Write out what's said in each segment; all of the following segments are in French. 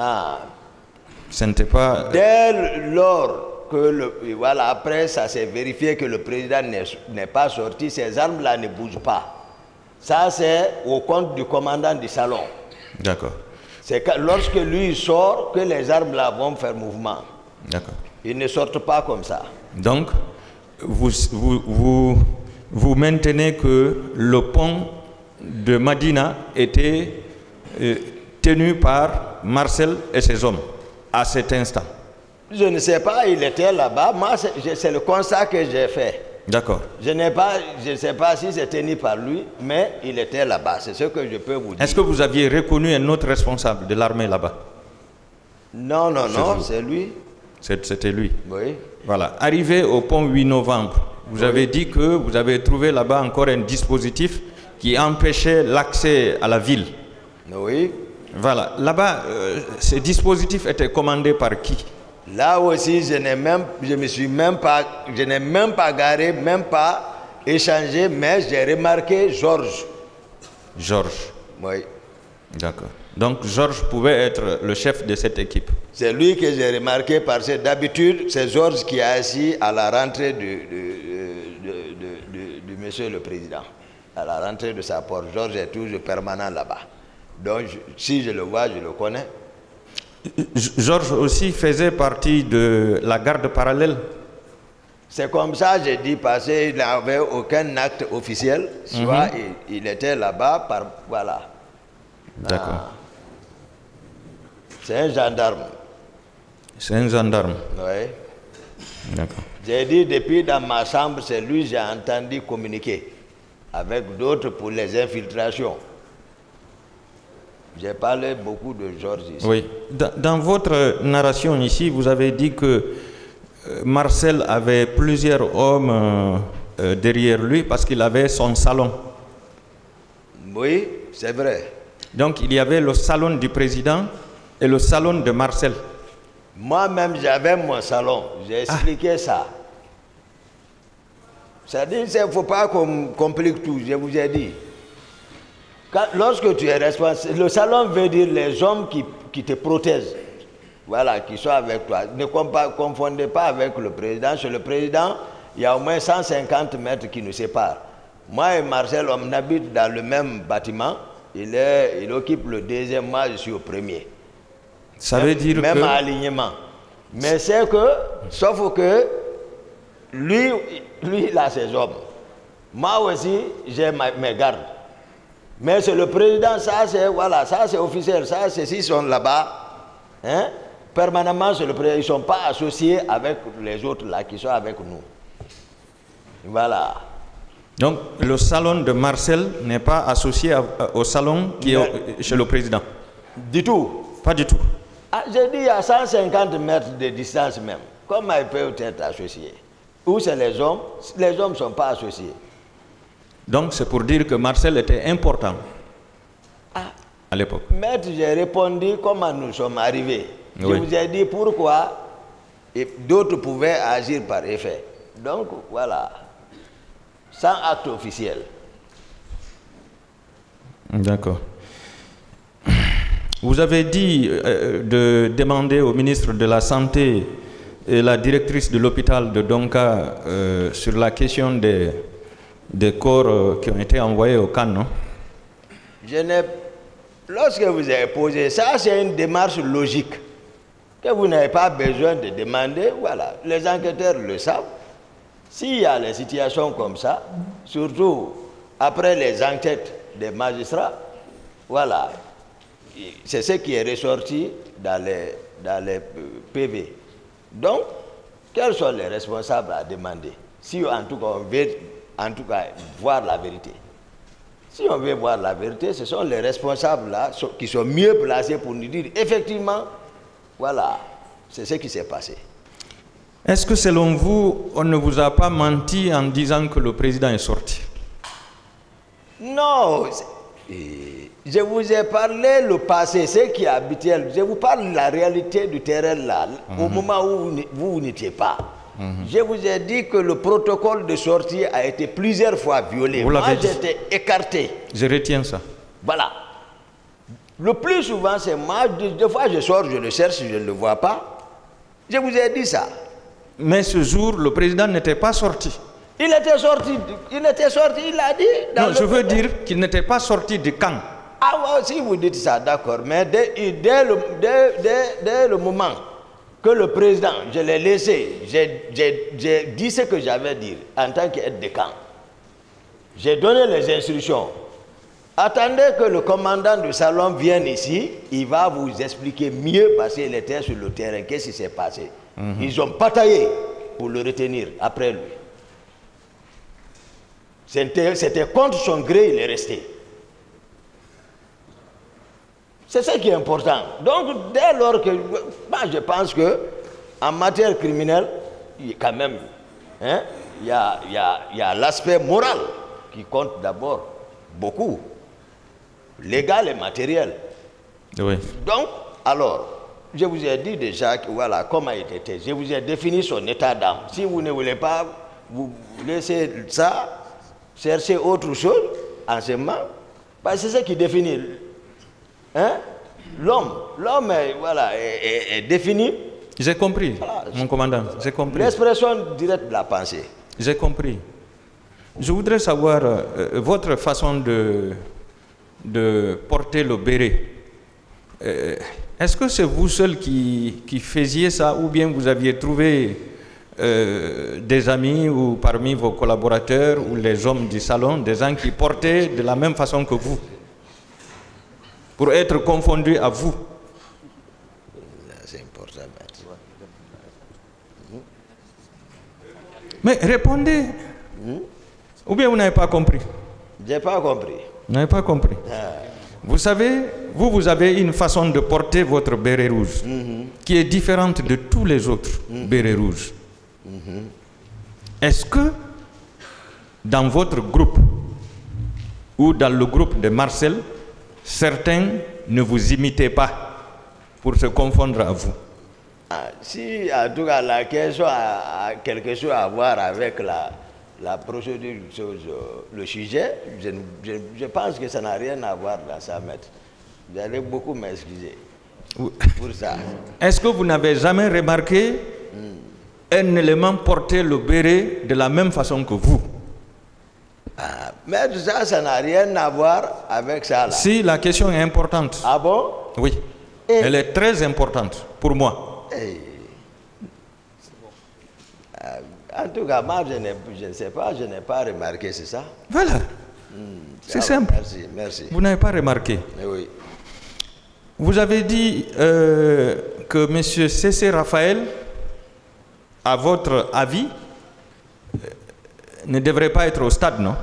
Ah. Ce n'était pas... Dès lors que voilà, après ça s'est vérifié que le président n'est pas sorti, ces armes-là ne bougent pas. Ça, c'est au compte du commandant du salon. D'accord. C'est lorsque lui sort que les armes-là vont faire mouvement. D'accord. Ils ne sortent pas comme ça. Donc, vous maintenez que le pont de Madina était tenu par Marcel et ses hommes à cet instant? Je ne sais pas, il était là-bas. Moi, c'est le constat que j'ai fait. D'accord. Je ne sais pas si c'est tenu par lui, mais il était là-bas. C'est ce que je peux vous dire. Est-ce que vous aviez reconnu un autre responsable de l'armée là-bas? Non, non, non, c'est lui. C'était lui. Oui. Voilà. Arrivé au pont 8 novembre, vous avez dit que vous avez trouvé là-bas encore un dispositif qui empêchait l'accès à la ville. Oui. Voilà. Là-bas, ces dispositifs étaient commandés par qui? Là aussi, je n'ai même pas garé, même pas échangé, mais j'ai remarqué Georges. Georges. Oui. D'accord. Donc Georges pouvait être le chef de cette équipe. C'est lui que j'ai remarqué parce que d'habitude, c'est Georges qui est assis à la rentrée du monsieur le président. À la rentrée de sa porte. Georges est toujours permanent là-bas. Donc si je le vois, je le connais. Georges aussi faisait partie de la garde parallèle. C'est comme ça, j'ai dit, parce qu'il n'avait aucun acte officiel. Soit il était là-bas, voilà. D'accord. Ah. C'est un gendarme. C'est un gendarme. Oui. D'accord. J'ai dit, depuis dans ma chambre, c'est lui que j'ai entendu communiquer avec d'autres pour les infiltrations. J'ai parlé beaucoup de Georges ici. Oui. Dans votre narration ici, vous avez dit que Marcel avait plusieurs hommes derrière lui parce qu'il avait son salon. Oui, c'est vrai. Donc il y avait le salon du président et le salon de Marcel. Moi-même, j'avais mon salon. J'ai expliqué ça. C'est-à-dire qu'il ne faut pas qu'on complique tout, je vous ai dit. Lorsque tu es responsable, le salon veut dire les hommes qui te protègent. Voilà, qui sont avec toi. Ne confondez pas avec le président. Chez le président, il y a au moins 150 mètres qui nous séparent. Moi et Marcel, on habite dans le même bâtiment. Il occupe le deuxième, moi je suis au premier. Ça veut dire que... Même alignement. Mais c'est que, sauf que, lui, il a ses hommes. Moi aussi, j'ai mes gardes. Mais c'est le président, ça c'est, voilà, ça c'est officiel, ça c'est s'ils sont là-bas, hein, permanemment c'est le président, ils ne sont pas associés avec les autres là qui sont avec nous. Voilà. Donc le salon de Marcel n'est pas associé au salon qui est chez le président? Du tout. Pas du tout. Ah, j'ai dit il y a 150 mètres de distance même. Comment ils peuvent être associés? Où c'est les hommes ne sont pas associés. Donc c'est pour dire que Marcel était important à l'époque. Maître, j'ai répondu comment nous sommes arrivés. Oui. Je vous ai dit pourquoi d'autres pouvaient agir par effet. Donc voilà, sans acte officiel. D'accord. Vous avez dit de demander au ministre de la Santé et la directrice de l'hôpital de Donka sur la question des corps qui ont été envoyés au camp, non? Lorsque vous avez posé ça, c'est une démarche logique que vous n'avez pas besoin de demander. Voilà, les enquêteurs le savent. S'il y a des situations comme ça, surtout après les enquêtes des magistrats, voilà, c'est ce qui est ressorti dans les PV. Donc, quels sont les responsables à demander? Si en tout cas on veut voir la vérité. Si on veut voir la vérité, ce sont les responsables là qui sont mieux placés pour nous dire effectivement, voilà, c'est ce qui s'est passé. Est-ce que selon vous, on ne vous a pas menti en disant que le président est sorti? Non, je vous ai parlé le passé, ce qui est habituel. Je vous parle de la réalité du terrain là, au moment où vous n'étiez pas. Je vous ai dit que le protocole de sortie a été plusieurs fois violé. Moi, j'étais écarté. Je retiens ça. Voilà. Le plus souvent, c'est moi. Des fois, je sors, je le cherche, je ne le vois pas. Je vous ai dit ça. Mais ce jour, le président n'était pas sorti. Il était sorti, il l'a dit. Non, je veux dire qu'il n'était pas sorti du camp. Ah ouais, si vous dites ça, d'accord. Mais dès le moment que le président, je l'ai laissé, j'ai dit ce que j'avais à dire en tant qu'aide de camp. J'ai donné les instructions. Attendez que le commandant du salon vienne ici, il va vous expliquer mieux parce qu'il était sur le terrain, qu'est-ce qui s'est passé. Ils ont bataillé pour le retenir après lui. C'était contre son gré, il est resté. C'est ce qui est important. Donc, dès lors que... Moi, je pense qu'en matière criminelle, quand même, hein, il y a l'aspect moral qui compte d'abord beaucoup. Légal et matériel. Oui. Donc, alors, je vous ai dit déjà que voilà comment il était. Je vous ai défini son état d'âme. Si vous ne voulez pas vous laisser ça, chercher autre chose, enseignement, parce que c'est ce qui définit hein, l'homme. L'homme voilà, est défini. J'ai compris, voilà, mon commandant, j'ai compris. L'expression directe de la pensée. J'ai compris. Je voudrais savoir votre façon de porter le béret. Est-ce que c'est vous seul qui faisiez ça ou bien vous aviez trouvé des amis ou parmi vos collaborateurs ou les hommes du salon, des gens qui portaient de la même façon que vous pour être confondus à vous? C'est important. Mais répondez. Ou bien vous n'avez pas compris? Je n'ai pas compris. Vous n'avez pas compris. Vous savez, vous avez une façon de porter votre béret rouge qui est différente de tous les autres bérets rouges. Est-ce que dans votre groupe ou dans le groupe de Marcel, certains ne vous imitaient pas pour se confondre à vous? Si en tout cas la question a quelque chose à voir avec la procédure, le sujet, je pense que ça n'a rien à voir dans ça, maître. Vous allez beaucoup m'excuser pour ça. Est-ce que vous n'avez jamais remarqué un élément porter le béret de la même façon que vous? Mais ça n'a rien à voir avec ça. Là. Si, la question est importante. Ah bon? Oui. Elle est très importante pour moi. En tout cas, moi, je ne sais pas, je n'ai pas remarqué, c'est ça? Voilà. C'est simple. Merci. Vous n'avez pas remarqué. Oui. Vous avez dit que M. C.C. Raphaël, à votre avis, ne devrait pas être au stade, non?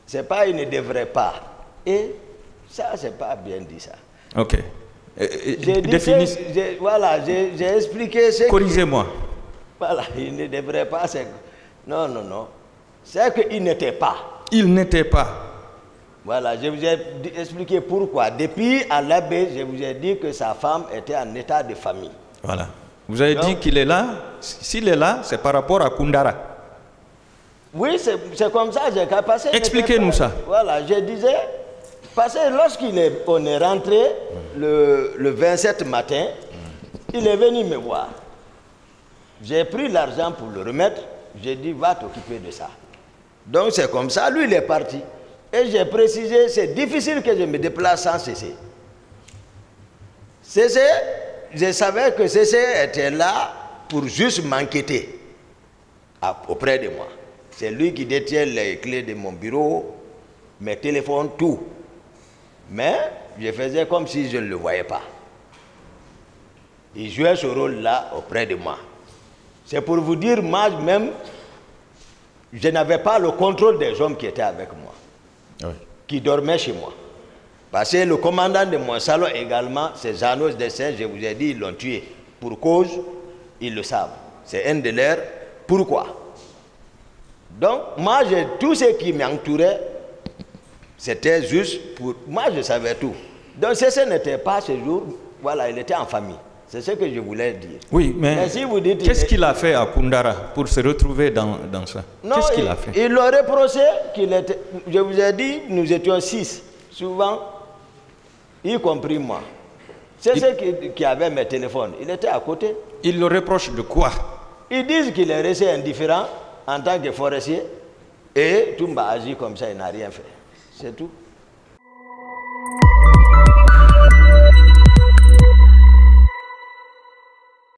C'est pas il ne devrait pas. Et ça, c'est pas bien dit ça. Ok. J'ai expliqué ce Corrigez-moi. Voilà, il ne devrait pas. Non. C'est qu'il n'était pas. Il n'était pas. Voilà, je vous ai expliqué pourquoi. Depuis à l'abbé, je vous ai dit que sa femme était en état de famille. Voilà. Vous avez dit qu'il est là. S'il est là, c'est par rapport à Koundara. Oui, c'est comme ça. J'ai qu'à passer. Expliquez-nous ça. Voilà, je disais, parce que lorsqu'on est rentré le 27 matin, il est venu me voir. J'ai pris l'argent pour le remettre. J'ai dit, va t'occuper de ça. Donc c'est comme ça. Lui, il est parti. Et j'ai précisé, c'est difficile que je me déplace sans Cécé. Cécé, je savais que Cécé était là pour juste m'enquêter auprès de moi. C'est lui qui détient les clés de mon bureau, mes téléphones, tout. Mais je faisais comme si je ne le voyais pas. Il jouait ce rôle-là auprès de moi. C'est pour vous dire, moi-même, je n'avais pas le contrôle des hommes qui étaient avec moi, oui, qui dormaient chez moi. Parce que le commandant de mon salon également, c'est Janos Dessin, je vous ai dit, ils l'ont tué. Pour cause, ils le savent. C'est un de leurs. Pourquoi? Donc, moi, tout ce qui m'entourait, c'était juste pour... Moi, je savais tout. Donc, ce n'était pas ce jour, voilà, il était en famille. C'est ce que je voulais dire. Oui, mais si vous dites, qu'est-ce qu'il a fait à Koundara pour se retrouver dans ça? Qu'est-ce qu'il a fait? Il leur reproché qu'il était... Je vous ai dit, nous étions 6. Souvent, y compris moi. C'est ceux qui avaient mes téléphones. Il était à côté. Ils le reprochent de quoi? Ils disent qu'il est resté indifférent en tant que forestier et Toumba agit comme ça, il n'a rien fait. C'est tout.